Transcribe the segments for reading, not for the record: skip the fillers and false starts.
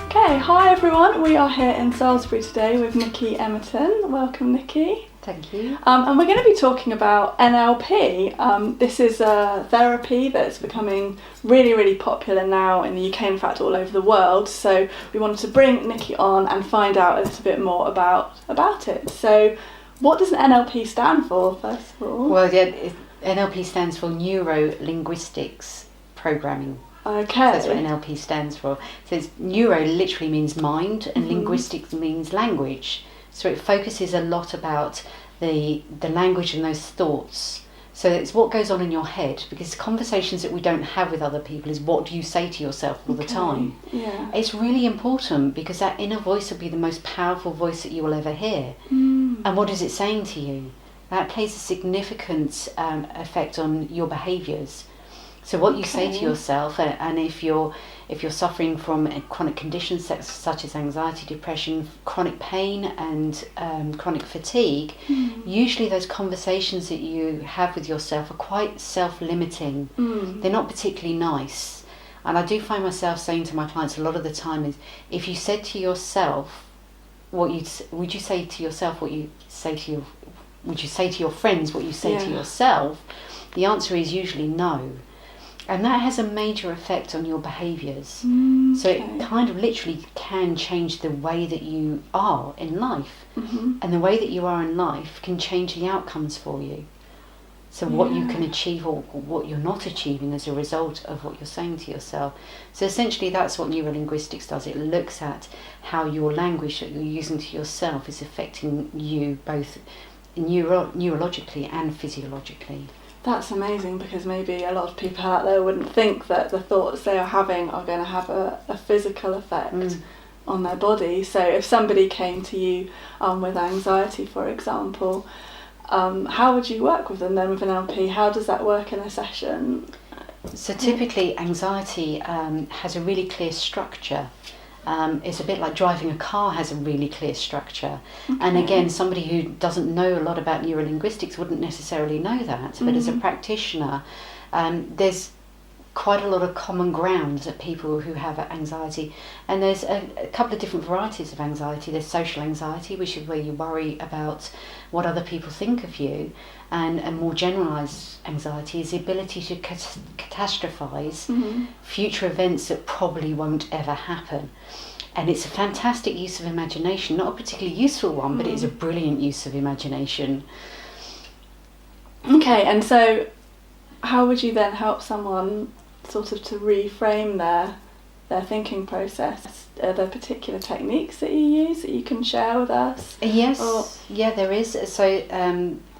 Okay, hi everyone. We are here in Salisbury today with Nikki Emerton. Welcome, Nikki. Thank you. And we're going to be talking about NLP. This is a therapy that's becoming really, really popular now in the UK, in fact all over the world. So we wanted to bring Nikki on and find out a little bit more about it. So what does NLP stand for, first of all? Well, yeah, NLP stands for Neuro Linguistics Programming. Okay. So that's what NLP stands for. So it's neuro literally means mind, and linguistics means language. So it focuses a lot about the language and those thoughts. So it's what goes on in your head, because conversations that we don't have with other people is what do you say to yourself all the time. Yeah. It's really important, because that inner voice will be the most powerful voice that you will ever hear. And what is it saying to you? That plays a significant effect on your behaviours. So what you say to yourself, and if you're suffering from chronic conditions such as anxiety, depression, chronic pain and chronic fatigue, usually those conversations that you have with yourself are quite self-limiting. They're not particularly nice. And I do find myself saying to my clients a lot of the time is, if you said to yourself would you say to yourself what you say to your, would you say to your friends what you say to yourself? The answer is usually no. And that has a major effect on your behaviours. So it kind of literally can change the way that you are in life. And the way that you are in life can change the outcomes for you. So what you can achieve or what you're not achieving as a result of what you're saying to yourself. So essentially that's what neurolinguistics does. It looks at how your language that you're using to yourself is affecting you both neurologically and physiologically. That's amazing, because maybe a lot of people out there wouldn't think that the thoughts they are having are going to have a physical effect on their body. So if somebody came to you with anxiety, for example, how would you work with them then with an NLP? How does that work in a session? So typically anxiety has a really clear structure. It's a bit like driving a car has a really clear structure. And again, somebody who doesn't know a lot about neurolinguistics wouldn't necessarily know that. But as a practitioner, there's quite a lot of common ground that people who have anxiety. And there's a couple of different varieties of anxiety. There's social anxiety, which is where you worry about what other people think of you. And a more generalised anxiety is the ability to catastrophise future events that probably won't ever happen. And it's a fantastic use of imagination, not a particularly useful one, but it is a brilliant use of imagination. Okay, and so how would you then help someone sort of to reframe their thinking process? Are there particular techniques that you use that you can share with us? Yes, yeah, there is. So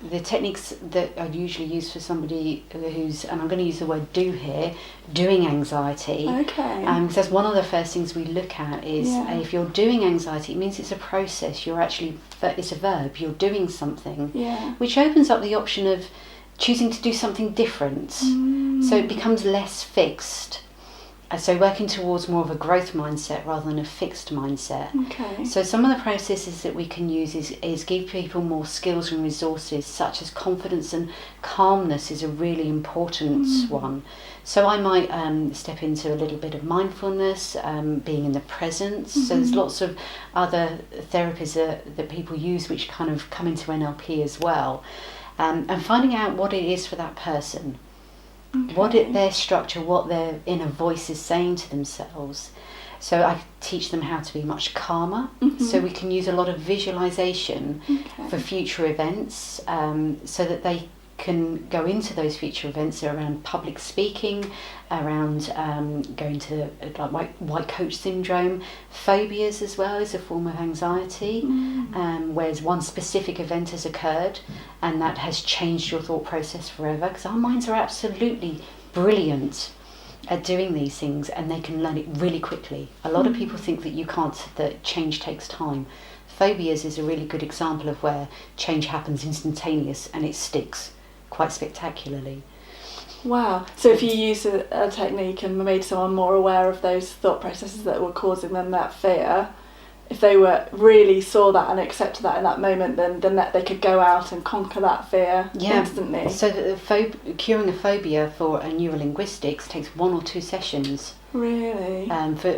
the techniques that I'd usually use for somebody who's, and I'm going to use the word do here, doing anxiety. Okay. Because that's one of the first things we look at is if you're doing anxiety, it means it's a process. It's a verb. You're doing something, which opens up the option of choosing to do something different. So it becomes less fixed. So working towards more of a growth mindset rather than a fixed mindset. Okay. So some of the processes that we can use is give people more skills and resources, such as confidence and calmness is a really important one. So I might step into a little bit of mindfulness, being in the present. So there's lots of other therapies that people use which kind of come into NLP as well. And finding out what it is for that person. Their structure, what their inner voice is saying to themselves. So I teach them how to be much calmer. So we can use a lot of visualization for future events, so that they can go into those future events around public speaking, around going to like white coat syndrome, phobias as well as a form of anxiety, whereas one specific event has occurred and that has changed your thought process forever, because our minds are absolutely brilliant at doing these things and they can learn it really quickly. A lot of people think that change takes time. Phobias is a really good example of where change happens instantaneous and it sticks quite spectacularly. Wow. So if you use a technique and made someone more aware of those thought processes that were causing them that fear, if they really saw that and accepted that in that moment, then that they could go out and conquer that fear instantly. So curing a phobia for a neurolinguistics takes 1 or 2 sessions. Really?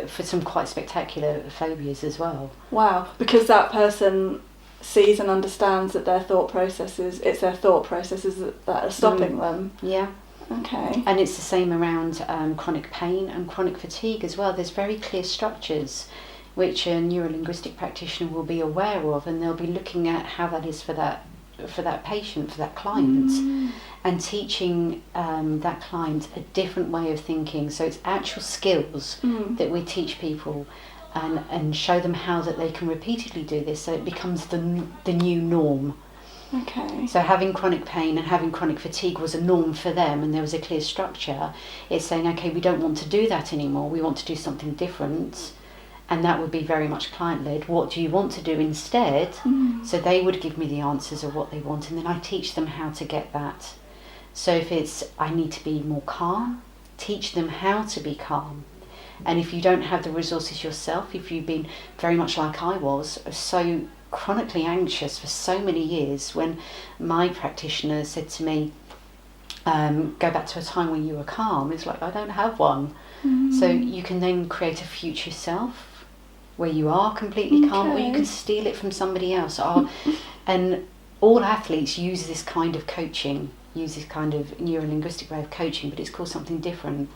For some quite spectacular phobias as well. Wow, because that person sees and understands that it's their thought processes that are stopping them. Yeah. Okay. And it's the same around chronic pain and chronic fatigue as well. There's very clear structures which a neuro-linguistic practitioner will be aware of, and they'll be looking at how that is for that patient, for that client, and teaching that client a different way of thinking. So it's actual skills that we teach people, and show them how that they can repeatedly do this, so it becomes the new norm. Okay. So having chronic pain and having chronic fatigue was a norm for them, and there was a clear structure. It's saying, okay, we don't want to do that anymore, we want to do something different. And that would be very much client-led. What do you want to do instead? So they would give me the answers of what they want, and then I teach them how to get that. So if it's, I need to be more calm, teach them how to be calm. And if you don't have the resources yourself, if you've been very much like I was, so chronically anxious for so many years, when my practitioner said to me, go back to a time when you were calm, it's like, I don't have one. So you can then create a future self where you are completely calm, or you can steal it from somebody else. And all athletes use this kind of coaching, use this kind of neuro-linguistic way of coaching, but it's called something different.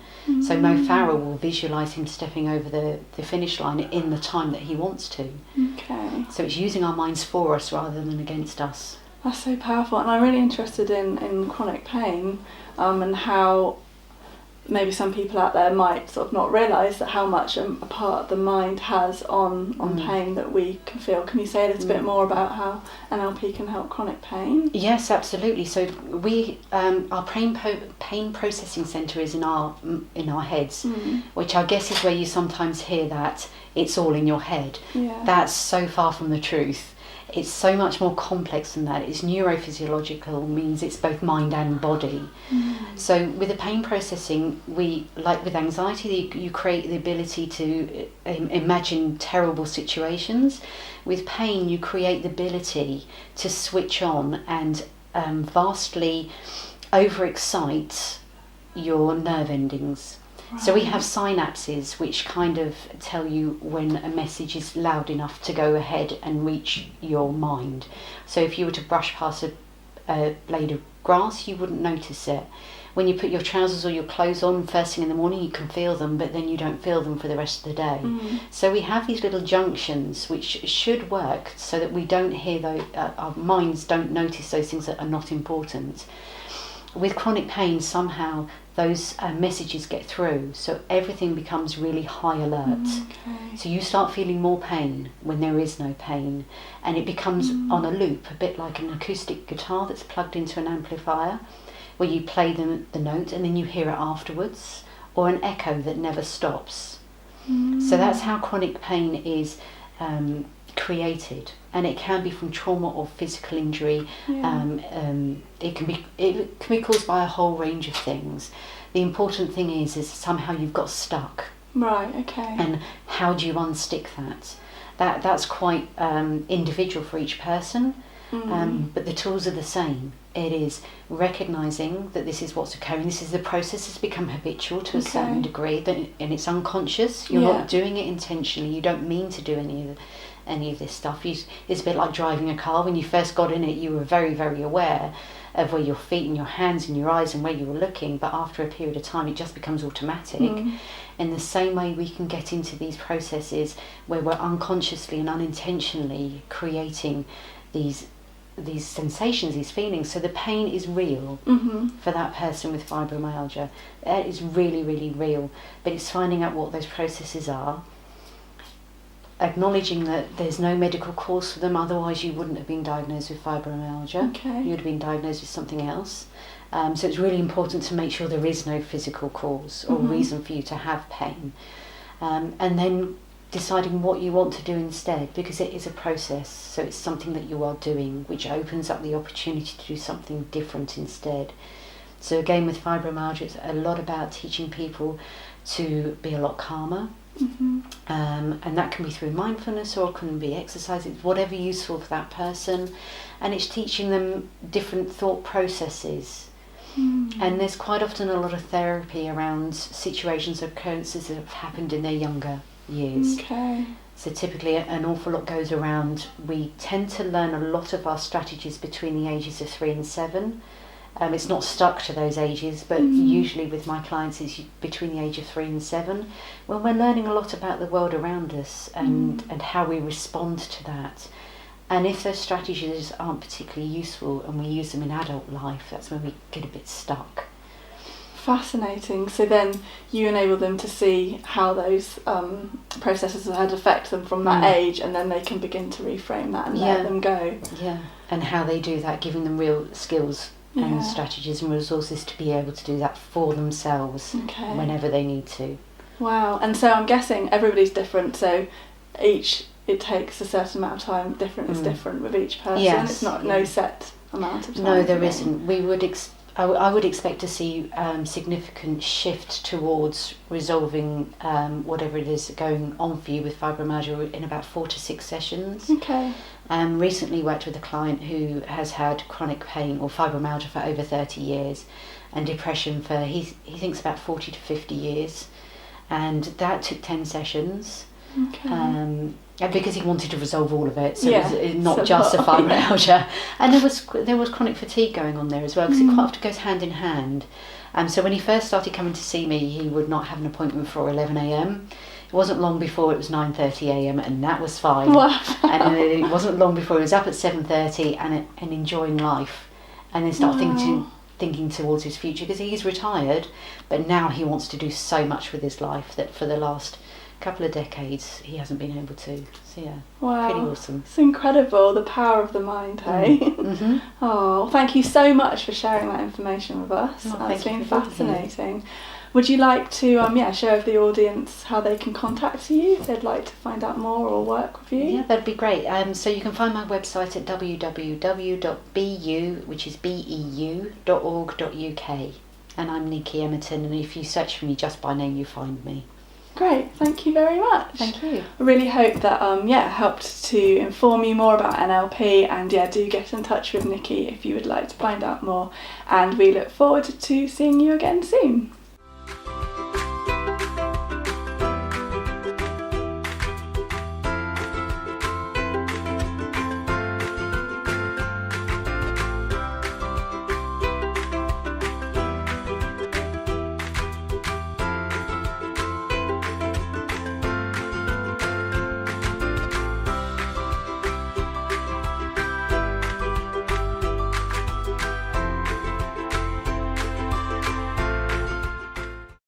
So Mo Farah will visualise him stepping over the finish line in the time that he wants to. Okay. So it's using our minds for us rather than against us. That's so powerful, and I'm really interested in chronic pain, and how maybe some people out there might sort of not realise that how much a part the mind has on pain that we can feel. Can you say a little bit more about how NLP can help chronic pain? Yes, absolutely. So we, our pain processing centre is in our heads, which I guess is where you sometimes hear that it's all in your head. Yeah. That's so far from the truth. It's so much more complex than that. It's neurophysiological, means it's both mind and body. So with the pain processing, we, like with anxiety, you create the ability to imagine terrible situations. With pain, you create the ability to switch on and vastly overexcite your nerve endings. Right. So we have synapses which kind of tell you when a message is loud enough to go ahead and reach your mind. So if you were to brush past a blade of grass, you wouldn't notice it. When you put your trousers or your clothes on first thing in the morning, you can feel them, but then you don't feel them for the rest of the day. So we have these little junctions which should work so that we don't hear those, our minds don't notice those things that are not important. With chronic pain, somehow those messages get through, so everything becomes really high alert. Okay. So you start feeling more pain when there is no pain, and it becomes on a loop, a bit like an acoustic guitar that's plugged into an amplifier, where you play the note and then you hear it afterwards, or an echo that never stops. So that's how chronic pain is created, and it can be from trauma or physical injury. It can be caused by a whole range of things. The important thing is somehow you've got stuck. Right. Okay. And how do you unstick that? That's quite individual for each person. But the tools are the same. It is recognising that this is what's occurring. This is the process has become habitual to a certain degree, and it's unconscious. You're not doing it intentionally. You don't mean to do any of this stuff. It's a bit like driving a car. When you first got in it, you were very, very aware of where your feet and your hands and your eyes and where you were looking, but after a period of time it just becomes automatic. In the same way, we can get into these processes where we're unconsciously and unintentionally creating these sensations, these feelings. So the pain is real for that person with fibromyalgia. It is really, really real, but it's finding out what those processes are, acknowledging that there's no medical cause for them, otherwise you wouldn't have been diagnosed with fibromyalgia. You would have been diagnosed with something else. So it's really important to make sure there is no physical cause or reason for you to have pain. And then deciding what you want to do instead, because it is a process, so it's something that you are doing which opens up the opportunity to do something different instead. So again, with fibromyalgia, it's a lot about teaching people to be a lot calmer. And that can be through mindfulness, or it can be exercises, whatever useful for that person. And it's teaching them different thought processes. And there's quite often a lot of therapy around situations or occurrences that have happened in their younger years. Okay. So typically an awful lot goes around. We tend to learn a lot of our strategies between the ages of 3 and 7. It's not stuck to those ages, but usually with my clients it's between the age of 3 and 7, when we're learning a lot about the world around us and how we respond to that. And if those strategies aren't particularly useful and we use them in adult life, that's when we get a bit stuck. Fascinating. So then you enable them to see how those processes had affect them from that age, and then they can begin to reframe that and let them go. Yeah, and how they do that, giving them real skills and strategies and resources to be able to do that for themselves whenever they need to. Wow. And so I'm guessing everybody's different, so it takes a certain amount of time. It's different with each person. Yes, it's not no set amount of time. No, there isn't. We would I would expect to see significant shift towards resolving whatever it is going on for you with fibromyalgia in about 4 to 6 sessions. Okay. Recently worked with a client who has had chronic pain or fibromyalgia for over 30 years and depression for, he thinks, about 40 to 50 years. And that took 10 sessions. Okay. Because he wanted to resolve all of it, so it was not just the fibromyalgia. And there was chronic fatigue going on there as well, because it quite often goes hand in hand. So when he first started coming to see me, he would not have an appointment before 11 a.m. It wasn't long before it was 9:30 a.m. and that was fine. Wow. And it wasn't long before he was up at 7:30 and enjoying life, and then start thinking towards his future, because he's retired, but now he wants to do so much with his life that for the last couple of decades he hasn't been able to. So wow, pretty awesome. It's incredible, the power of the mind, hey? Oh, thank you so much for sharing that information with us. That's been fascinating. Would you like to share with the audience how they can contact you if they'd like to find out more or work with you? Yeah, that'd be great. So you can find my website at www.beu.org.uk, and I'm Nikki Emerton, and if you search for me just by name you find me. Great, thank you very much. Thank you. I really hope that helped to inform you more about NLP, and do get in touch with Nikki if you would like to find out more, and we look forward to seeing you again soon.